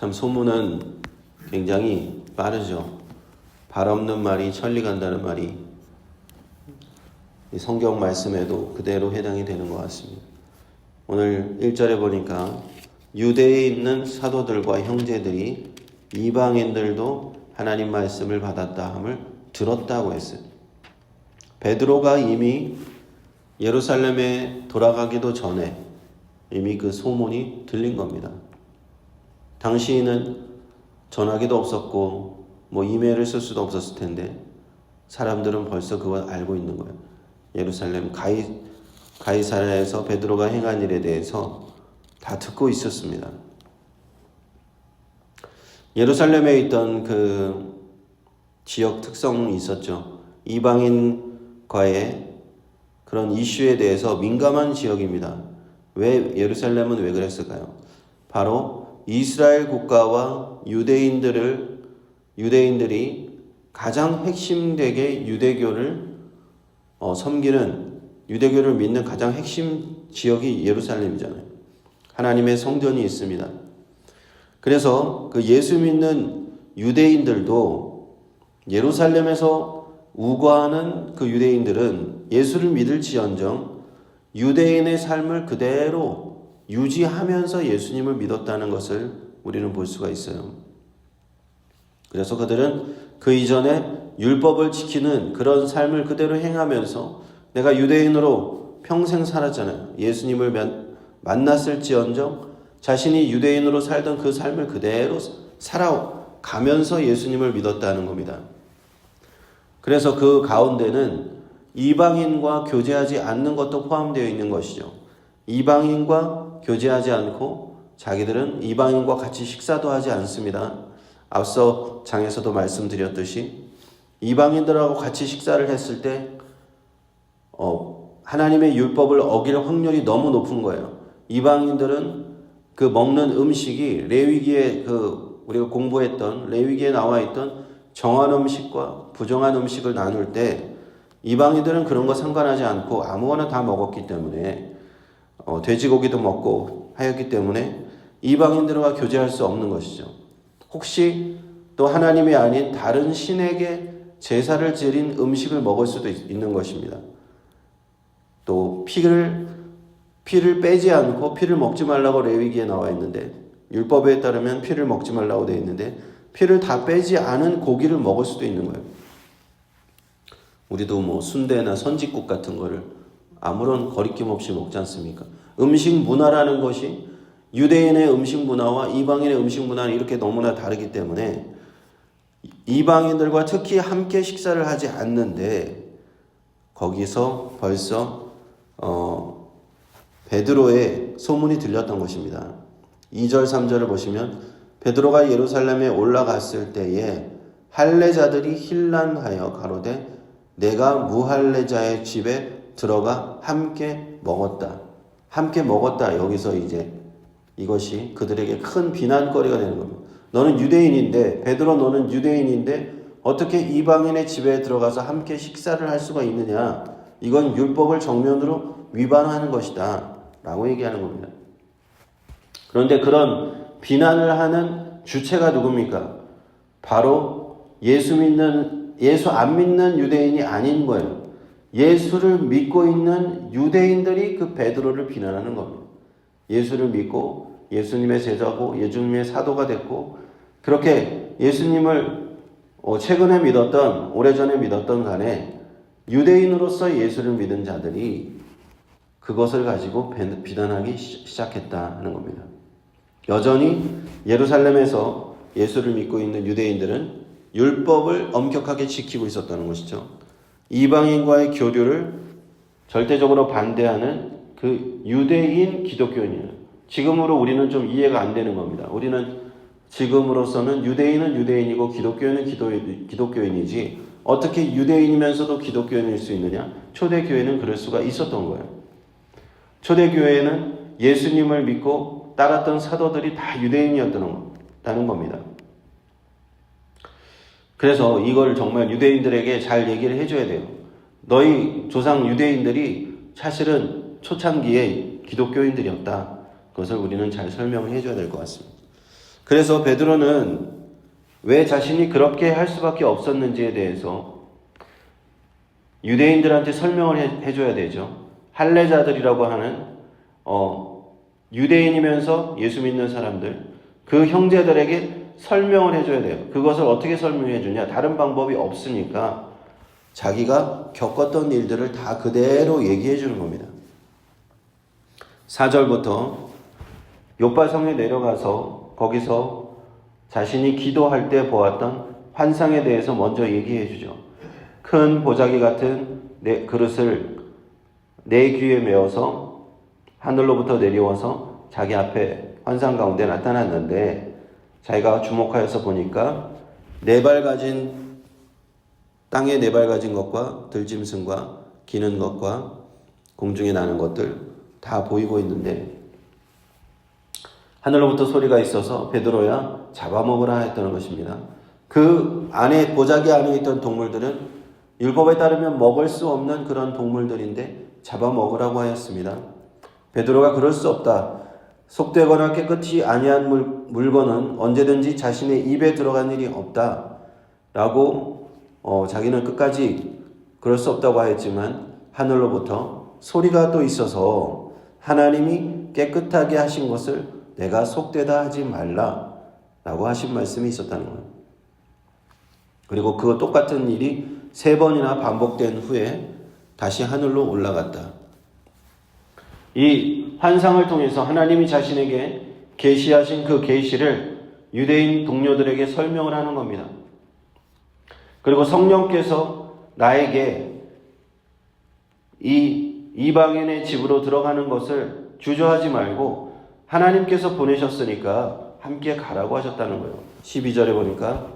참 소문은 굉장히 빠르죠. 발 없는 말이 천리 간다는 말이 성경 말씀에도 그대로 해당이 되는 것 같습니다. 오늘 1절에 보니까 유대에 있는 사도들과 형제들이 이방인들도 하나님 말씀을 받았다 함을 들었다고 했어요. 베드로가 이미 예루살렘에 돌아가기도 전에 이미 그 소문이 들린 겁니다. 당시에는 전화기도 없었고 이메일을 쓸 수도 없었을 텐데 사람들은 벌써 그걸 알고 있는 거예요. 예루살렘 가이사랴에서 베드로가 행한 일에 대해서 다 듣고 있었습니다. 예루살렘에 있던 그 지역 특성이 있었죠. 이방인과의 그런 이슈에 대해서 민감한 지역입니다. 왜 예루살렘은 왜 그랬을까요? 바로 이스라엘 국가와 유대인들이 가장 핵심되게 유대교를 섬기는, 유대교를 믿는 가장 핵심 지역이 예루살렘이잖아요. 하나님의 성전이 있습니다. 그래서 그 예수 믿는 유대인들도 예루살렘에서 우거하는 그 유대인들은 예수를 믿을지언정 유대인의 삶을 그대로 유지하면서 예수님을 믿었다는 것을 우리는 볼 수가 있어요. 그래서 그들은 그 이전에 율법을 지키는 그런 삶을 그대로 행하면서 내가 유대인으로 평생 살았잖아요. 예수님을 만났을지언정 자신이 유대인으로 살던 그 삶을 그대로 살아가면서 예수님을 믿었다는 겁니다. 그래서 그 가운데는 이방인과 교제하지 않는 것도 포함되어 있는 것이죠. 이방인과 교제하지 않고 자기들은 이방인과 같이 식사도 하지 않습니다. 앞서 장에서도 말씀드렸듯이 이방인들하고 같이 식사를 했을 때 하나님의 율법을 어길 확률이 너무 높은 거예요. 이방인들은 그 먹는 음식이 레위기에 우리가 공부했던 레위기에 나와 있던 정한 음식과 부정한 음식을 나눌 때 이방인들은 그런 거 상관하지 않고 아무거나 다 먹었기 때문에 돼지고기도 먹고 하였기 때문에 이방인들과 교제할 수 없는 것이죠. 혹시 또 하나님이 아닌 다른 신에게 제사를 드린 음식을 먹을 수도 있는 것입니다. 또 피를 빼지 않고 피를 먹지 말라고 레위기에 나와 있는데 율법에 따르면 피를 먹지 말라고 되어 있는데 피를 다 빼지 않은 고기를 먹을 수도 있는 거예요. 우리도 순대나 선짓국 같은 거를 아무런 거리낌 없이 먹지 않습니까? 음식 문화라는 것이 유대인의 음식 문화와 이방인의 음식 문화는 이렇게 너무나 다르기 때문에 이방인들과 특히 함께 식사를 하지 않는데 거기서 벌써 베드로의 소문이 들렸던 것입니다. 2절 3절을 보시면 베드로가 예루살렘에 올라갔을 때에 할례자들이 hir난하여 가로되 내가 무할례자의 집에 들어가 함께 먹었다. 함께 먹었다. 여기서 이제 이것이 그들에게 큰 비난거리가 되는 겁니다. 너는 유대인인데, 베드로 너는 유대인인데 어떻게 이방인의 집에 들어가서 함께 식사를 할 수가 있느냐. 이건 율법을 정면으로 위반하는 것이다. 라고 얘기하는 겁니다. 그런데 그런 비난을 하는 주체가 누굽니까? 바로 예수 안 믿는 유대인이 아닌 거예요. 예수를 믿고 있는 유대인들이 그 베드로를 비난하는 겁니다. 예수를 믿고 예수님의 제자고 예수님의 사도가 됐고 그렇게 예수님을 최근에 믿었던 오래전에 믿었던 간에 유대인으로서 예수를 믿은 자들이 그것을 가지고 비난하기 시작했다는 겁니다. 여전히 예루살렘에서 예수를 믿고 있는 유대인들은 율법을 엄격하게 지키고 있었다는 것이죠. 이방인과의 교류를 절대적으로 반대하는 그 유대인 기독교인이에요. 지금으로 우리는 좀 이해가 안 되는 겁니다. 우리는 지금으로서는 유대인은 유대인이고 기독교인은 기독교인이지 어떻게 유대인이면서도 기독교인일 수 있느냐? 초대교회는 그럴 수가 있었던 거예요. 초대교회는 예수님을 믿고 따랐던 사도들이 다 유대인이었다는 겁니다. 그래서 이걸 정말 유대인들에게 잘 얘기를 해줘야 돼요. 너희 조상 유대인들이 사실은 초창기에 기독교인들이었다. 그것을 우리는 잘 설명을 해줘야 될 것 같습니다. 그래서 베드로는 왜 자신이 그렇게 할 수밖에 없었는지에 대해서 유대인들한테 설명을 해줘야 되죠. 할례자들이라고 하는 유대인이면서 예수 믿는 사람들, 그 형제들에게 설명을 해줘야 돼요. 그것을 어떻게 설명해 주냐? 다른 방법이 없으니까 자기가 겪었던 일들을 다 그대로 얘기해 주는 겁니다. 4절부터 요바성에 내려가서 거기서 자신이 기도할 때 보았던 환상에 대해서 먼저 얘기해 주죠. 큰 보자기 같은 그릇을 내 귀에 메어서 하늘로부터 내려와서 자기 앞에 환상 가운데 나타났는데, 자기가 주목하여서 보니까 땅에 네 발 가진 것과 들짐승과 기는 것과 공중에 나는 것들 다 보이고 있는데, 하늘로부터 소리가 있어서 베드로야 잡아먹으라 했다는 것입니다. 그 안에, 보자기 안에 있던 동물들은 율법에 따르면 먹을 수 없는 그런 동물들인데 잡아먹으라고 하였습니다. 베드로가 그럴 수 없다. 속되거나 깨끗이 아니한 물건은 언제든지 자신의 입에 들어간 일이 없다 라고 자기는 끝까지 그럴 수 없다고 하였지만, 하늘로부터 소리가 또 있어서 하나님이 깨끗하게 하신 것을 내가 속되다 하지 말라 라고 하신 말씀이 있었다는 거예요. 그리고 그 똑같은 일이 3번이나 반복된 후에 다시 하늘로 올라갔다. 이 환상을 통해서 하나님이 자신에게 계시하신 그 계시를 유대인 동료들에게 설명을 하는 겁니다. 그리고 성령께서 나에게 이 이방인의 집으로 들어가는 것을 주저하지 말고 하나님께서 보내셨으니까 함께 가라고 하셨다는 거예요. 12절에 보니까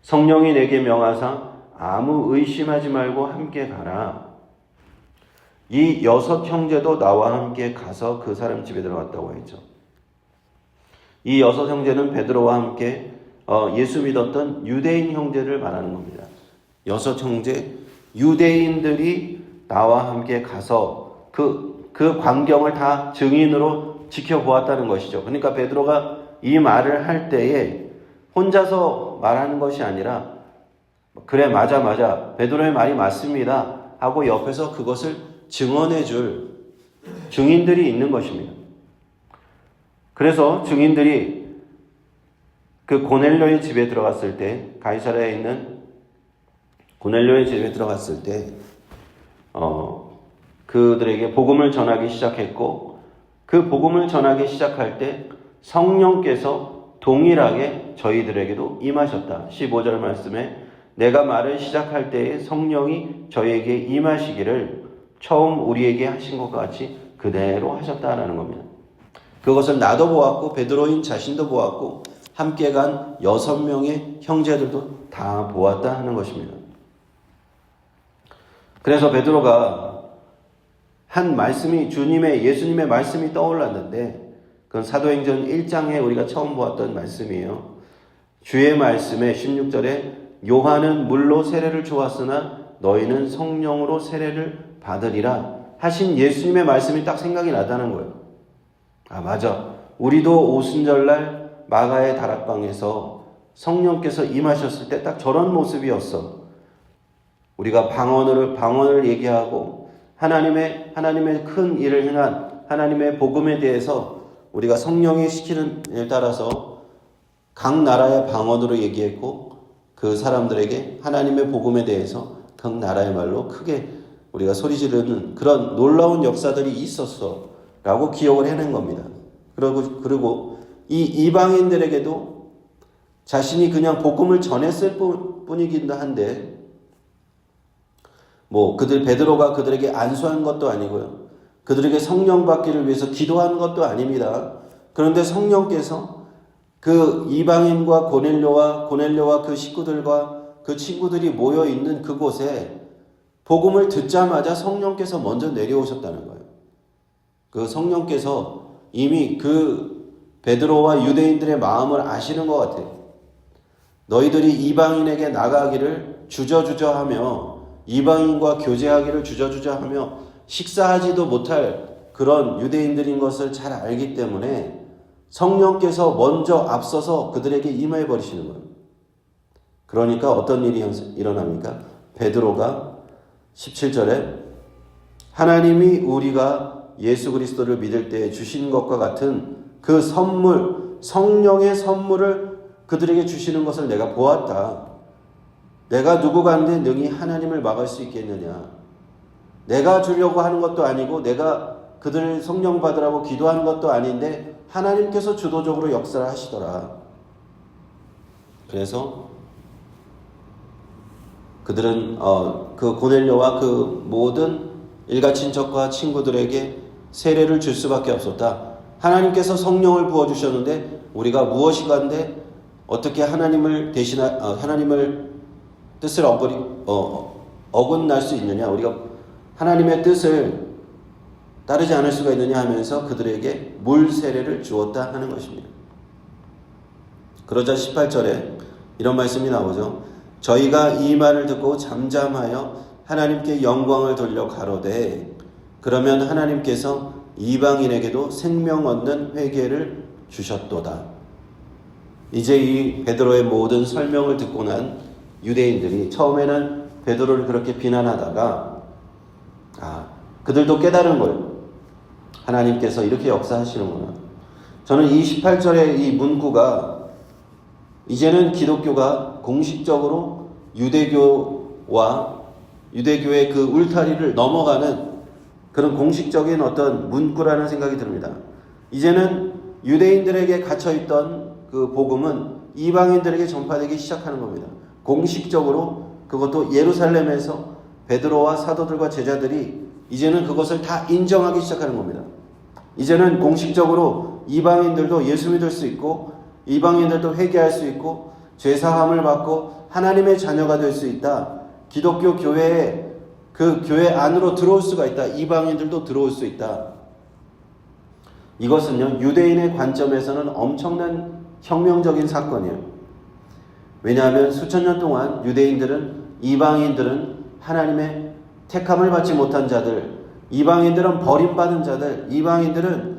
성령이 내게 명하사 아무 의심하지 말고 함께 가라. 이 6 형제도 나와 함께 가서 그 사람 집에 들어갔다고 했죠. 이 6 형제는 베드로와 함께 예수 믿었던 유대인 형제를 말하는 겁니다. 6 형제 유대인들이 나와 함께 가서 그 광경을 다 증인으로 지켜보았다는 것이죠. 그러니까 베드로가 이 말을 할 때에 혼자서 말하는 것이 아니라, 그래 맞아 베드로의 말이 맞습니다 하고 옆에서 그것을 증언해 줄 증인들이 있는 것입니다. 그래서 증인들이 그 고넬료의 집에 들어갔을 때, 가이사랴에 있는 고넬료의 집에 들어갔을 때 그들에게 복음을 전하기 시작했고, 그 복음을 전하기 시작할 때 성령께서 동일하게 저희들에게도 임하셨다. 15절 말씀에 내가 말을 시작할 때에 성령이 저에게 임하시기를 처음 우리에게 하신 것과 같이 그대로 하셨다라는 겁니다. 그것을 나도 보았고 베드로인 자신도 보았고 함께 간 6명의 형제들도 다 보았다 하는 것입니다. 그래서 베드로가 한 말씀이 예수님의 말씀이 떠올랐는데, 그건 사도행전 1장에 우리가 처음 보았던 말씀이에요. 주의 말씀에 16절에 요한은 물로 세례를 주었으나 너희는 성령으로 세례를 받으리라 하신 예수님의 말씀이 딱 생각이 나다는 거예요. 아 맞아, 우리도 오순절날 마가의 다락방에서 성령께서 임하셨을 때 딱 저런 모습이었어. 우리가 방언을 얘기하고 하나님의 큰 일을 행한 하나님의 복음에 대해서 우리가 성령이 시키는 일에 따라서 각 나라의 방언으로 얘기했고, 그 사람들에게 하나님의 복음에 대해서 각 나라의 말로 크게 우리가 소리 지르는 그런 놀라운 역사들이 있었어 라고 기억을 해낸 겁니다. 그리고 이 이방인들에게도 자신이 그냥 복음을 전했을 뿐이긴 한데, 베드로가 그들에게 안수한 것도 아니고요, 그들에게 성령 받기를 위해서 기도한 것도 아닙니다. 그런데 성령께서 그 이방인과 고넬료와 그 식구들과 그 친구들이 모여 있는 그곳에 복음을 듣자마자 성령께서 먼저 내려오셨다는 거예요. 그 성령께서 이미 그 베드로와 유대인들의 마음을 아시는 것 같아요. 너희들이 이방인에게 나가기를 주저주저하며 이방인과 교제하기를 주저주저하며 식사하지도 못할 그런 유대인들인 것을 잘 알기 때문에 성령께서 먼저 앞서서 그들에게 임해 버리시는 거예요. 그러니까 어떤 일이 일어납니까? 베드로가 17절에 하나님이 우리가 예수 그리스도를 믿을 때 주신 것과 같은 그 선물, 성령의 선물을 그들에게 주시는 것을 내가 보았다. 내가 누구간데 능히 하나님을 막을 수 있겠느냐. 내가 주려고 하는 것도 아니고 내가 그들을 성령 받으라고 기도하는 것도 아닌데 하나님께서 주도적으로 역사를 하시더라. 그래서 그들은 그 고넬료와 그 모든 일가 친척과 친구들에게 세례를 줄 수밖에 없었다. 하나님께서 성령을 부어주셨는데 우리가 무엇이간데 어떻게 하나님을 하나님을 뜻을 어긋날 수 있느냐? 우리가 하나님의 뜻을 따르지 않을 수가 있느냐 하면서 그들에게 물 세례를 주었다 하는 것입니다. 그러자 18절에 이런 말씀이 나오죠. 저희가 이 말을 듣고 잠잠하여 하나님께 영광을 돌려 가로되 그러면 하나님께서 이방인에게도 생명 얻는 회개를 주셨도다. 이제 이 베드로의 모든 설명을 듣고 난 유대인들이 처음에는 베드로를 그렇게 비난하다가 그들도 깨달은 거예요. 하나님께서 이렇게 역사하시는구나. 저는 이 18절의 이 문구가 이제는 기독교가 공식적으로 유대교의 그 울타리를 넘어가는 그런 공식적인 어떤 문구라는 생각이 듭니다. 이제는 유대인들에게 갇혀있던 그 복음은 이방인들에게 전파되기 시작하는 겁니다. 공식적으로 그것도 예루살렘에서 베드로와 사도들과 제자들이 이제는 그것을 다 인정하기 시작하는 겁니다. 이제는 공식적으로 이방인들도 예수 믿을 수 있고 이방인들도 회개할 수 있고 죄사함을 받고 하나님의 자녀가 될 수 있다. 기독교 교회에 그 교회 안으로 들어올 수가 있다. 이방인들도 들어올 수 있다. 이것은요, 유대인의 관점에서는 엄청난 혁명적인 사건이에요. 왜냐하면 수천 년 동안 이방인들은 하나님의 택함을 받지 못한 자들, 이방인들은 버림받은 자들, 이방인들은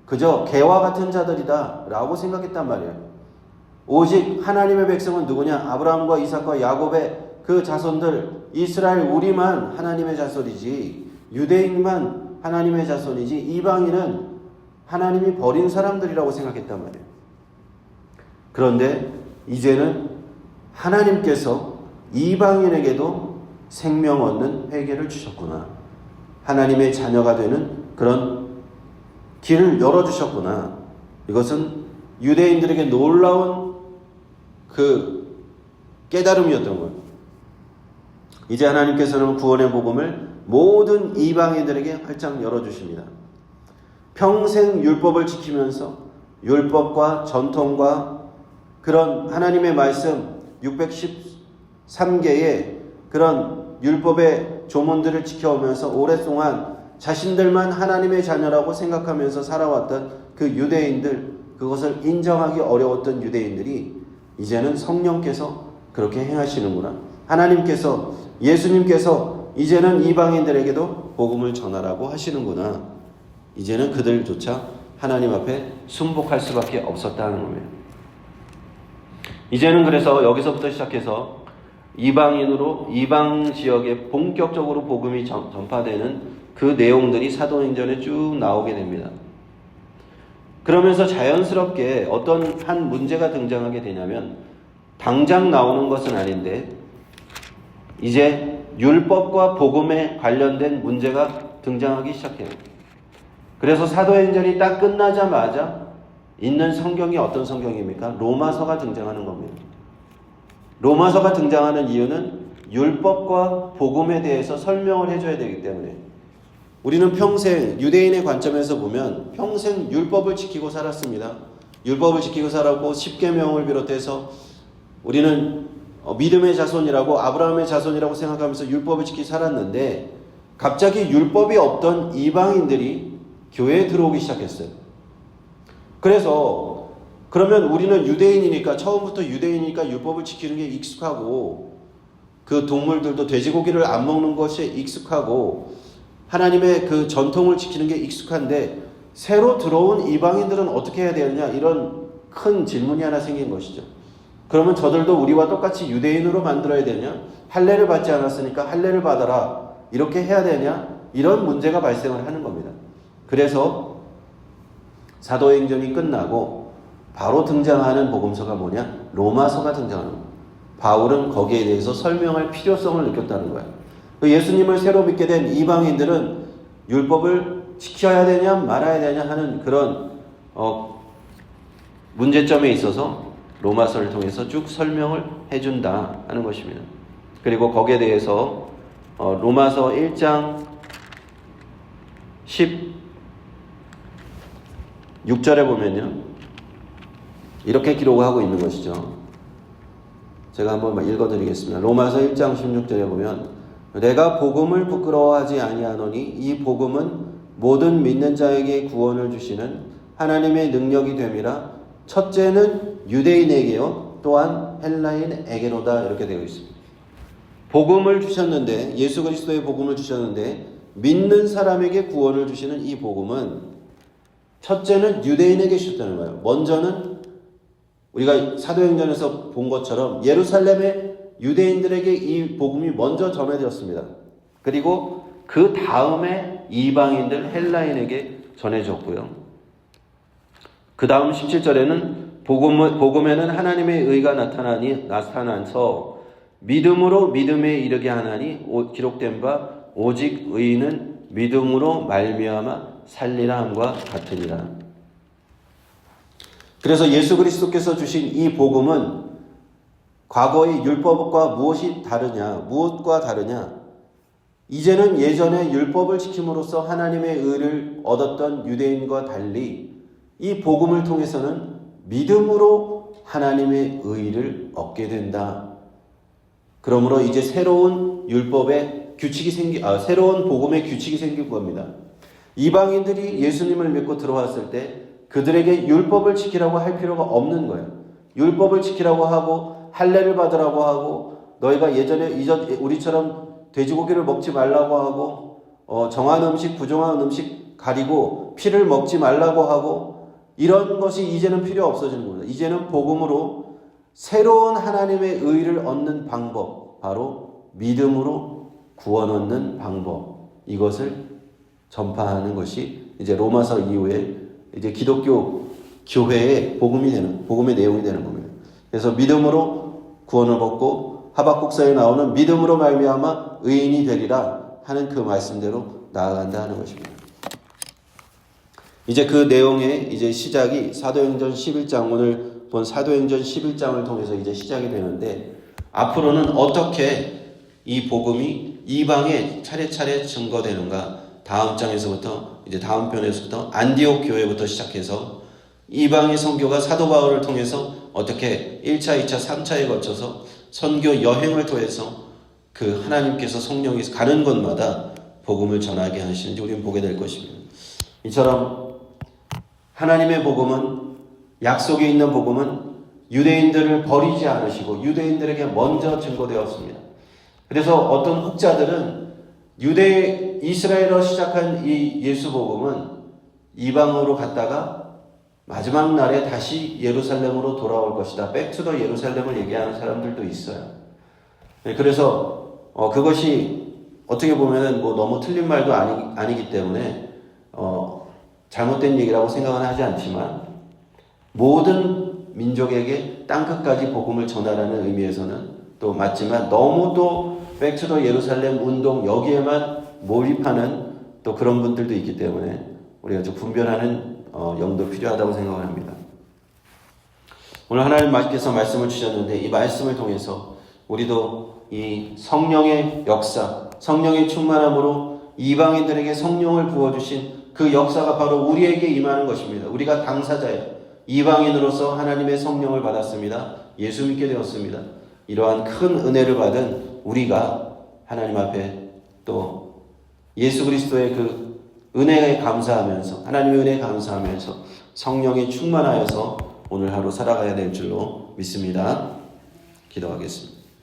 그저 개와 같은 자들이다 라고 생각했단 말이에요. 오직 하나님의 백성은 누구냐? 아브라함과 이삭과 야곱의 그 자손들, 이스라엘 우리만 하나님의 자손이지, 유대인만 하나님의 자손이지, 이방인은 하나님이 버린 사람들이라고 생각했단 말이에요. 그런데 이제는 하나님께서 이방인에게도 생명 얻는 회개를 주셨구나. 하나님의 자녀가 되는 그런 길을 열어주셨구나. 이것은 유대인들에게 놀라운 그 깨달음이었던 거예요. 이제 하나님께서는 구원의 복음을 모든 이방인들에게 활짝 열어주십니다. 평생 율법을 지키면서 율법과 전통과 그런 하나님의 말씀 613개의 그런 율법의 조문들을 지켜오면서 오랫동안 자신들만 하나님의 자녀라고 생각하면서 살아왔던 그 유대인들, 그것을 인정하기 어려웠던 유대인들이 이제는 성령께서 그렇게 행하시는구나. 하나님께서, 예수님께서 이제는 이방인들에게도 복음을 전하라고 하시는구나. 이제는 그들조차 하나님 앞에 순복할 수밖에 없었다는 겁니다. 이제는 그래서 여기서부터 시작해서 이방 지역에 본격적으로 복음이 전파되는 그 내용들이 사도행전에 쭉 나오게 됩니다. 그러면서 자연스럽게 어떤 한 문제가 등장하게 되냐면, 당장 나오는 것은 아닌데 이제 율법과 복음에 관련된 문제가 등장하기 시작해요. 그래서 사도행전이 딱 끝나자마자 있는 성경이 어떤 성경입니까? 로마서가 등장하는 겁니다. 로마서가 등장하는 이유는 율법과 복음에 대해서 설명을 해줘야 되기 때문에, 우리는 평생 유대인의 관점에서 보면 평생 율법을 지키고 살았습니다. 율법을 지키고 살았고 십계명을 비롯해서 우리는 믿음의 자손이라고, 아브라함의 자손이라고 생각하면서 율법을 지키고 살았는데, 갑자기 율법이 없던 이방인들이 교회에 들어오기 시작했어요. 그래서 그러면 우리는 유대인이니까, 처음부터 유대인이니까 율법을 지키는 게 익숙하고, 그 동물들도 돼지고기를 안 먹는 것이 익숙하고, 하나님의 그 전통을 지키는 게 익숙한데, 새로 들어온 이방인들은 어떻게 해야 되느냐, 이런 큰 질문이 하나 생긴 것이죠. 그러면 저들도 우리와 똑같이 유대인으로 만들어야 되냐? 할례를 받지 않았으니까 할례를 받아라, 이렇게 해야 되냐? 이런 문제가 발생을 하는 겁니다. 그래서 사도행전이 끝나고 바로 등장하는 복음서가 뭐냐? 로마서가 등장하는 거예요. 바울은 거기에 대해서 설명할 필요성을 느꼈다는 거예요. 예수님을 새로 믿게 된 이방인들은 율법을 지켜야 되냐 말아야 되냐 하는 그런 문제점에 있어서 로마서를 통해서 쭉 설명을 해준다 하는 것입니다. 그리고 거기에 대해서 로마서 1장 16절에 보면요, 이렇게 기록하고 있는 것이죠. 제가 한번 읽어드리겠습니다. 로마서 1장 16절에 보면, 내가 복음을 부끄러워하지 아니하노니 이 복음은 모든 믿는 자에게 구원을 주시는 하나님의 능력이 됨이라. 첫째는 유대인에게요 또한 헬라인에게로다, 이렇게 되어 있습니다. 복음을 주셨는데, 예수 그리스도의 복음을 주셨는데 믿는 사람에게 구원을 주시는 이 복음은 첫째는 유대인에게 주셨다는 거예요. 먼저는 우리가 사도행전에서 본 것처럼 예루살렘의 유대인들에게 이 복음이 먼저 전해졌습니다. 그리고 그 다음에 이방인들 헬라인에게 전해졌고요. 그 다음 17절에는 복음에는 하나님의 의가 나타나서 믿음으로 믿음에 이르게 하나니 기록된 바 오직 의인은 믿음으로 말미암아 살리라 함과 같으니라. 그래서 예수 그리스도께서 주신 이 복음은 과거의 율법과 무엇과 다르냐? 이제는 예전에 율법을 지킴으로써 하나님의 의를 얻었던 유대인과 달리 이 복음을 통해서는 믿음으로 하나님의 의를 얻게 된다. 그러므로 이제 새로운 새로운 복음의 규칙이 생길 겁니다. 이방인들이 예수님을 믿고 들어왔을 때 그들에게 율법을 지키라고 할 필요가 없는 거예요. 율법을 지키라고 하고 할례를 받으라고 하고, 너희가 우리처럼 돼지고기를 먹지 말라고 하고, 정한 음식 부정한 음식 가리고 피를 먹지 말라고 하고, 이런 것이 이제는 필요 없어지는 겁니다. 이제는 복음으로 새로운 하나님의 의를 얻는 방법, 바로 믿음으로 구원 얻는 방법, 이것을 전파하는 것이 이제 로마서 이후에 이제 기독교 교회의 복음의 내용이 되는 겁니다. 그래서 믿음으로 구원을 얻고 하박국서에 나오는 믿음으로 말미암아 의인이 되리라 하는 그 말씀대로 나아간다 하는 것입니다. 이제 그 내용의 이제 시작이 사도행전 11장, 오늘 본 사도행전 11장을 통해서 이제 시작이 되는데, 앞으로는 어떻게 이 복음이 이방에 차례차례 증거되는가, 다음 장에서부터 이제 다음 편에서부터 안디옥 교회부터 시작해서 이방의 선교가 사도 바울을 통해서 어떻게 1차, 2차, 3차에 거쳐서 선교 여행을 통해서 그 하나님께서 성령이 가는 곳마다 복음을 전하게 하시는지 우리는 보게 될 것입니다. 이처럼 하나님의 복음은, 약속에 있는 복음은 유대인들을 버리지 않으시고 유대인들에게 먼저 증거되었습니다. 그래서 어떤 혹자들은 이스라엘로 시작한 이 예수 복음은 이방으로 갔다가 마지막 날에 다시 예루살렘으로 돌아올 것이다, 백투더 예루살렘을 얘기하는 사람들도 있어요. 그래서 그것이 어떻게 보면은 너무 틀린 말도 아니기 때문에 잘못된 얘기라고 생각은 하지 않지만, 모든 민족에게 땅끝까지 복음을 전하라는 의미에서는 또 맞지만, 너무도 백투더 예루살렘 운동 여기에만 몰입하는 또 그런 분들도 있기 때문에 우리가 좀 분별하는 영도 필요하다고 생각을 합니다. 오늘 하나님께서 말씀을 주셨는데, 이 말씀을 통해서 우리도 이 성령의 역사, 성령의 충만함으로 이방인들에게 성령을 부어주신 그 역사가 바로 우리에게 임하는 것입니다. 우리가 당사자예요. 이방인으로서 하나님의 성령을 받았습니다. 예수 믿게 되었습니다. 이러한 큰 은혜를 받은 우리가 하나님 앞에 또 예수 그리스도의 그 은혜에 감사하면서, 하나님의 은혜에 감사하면서 성령에 충만하여서 오늘 하루 살아가야 될 줄로 믿습니다. 기도하겠습니다.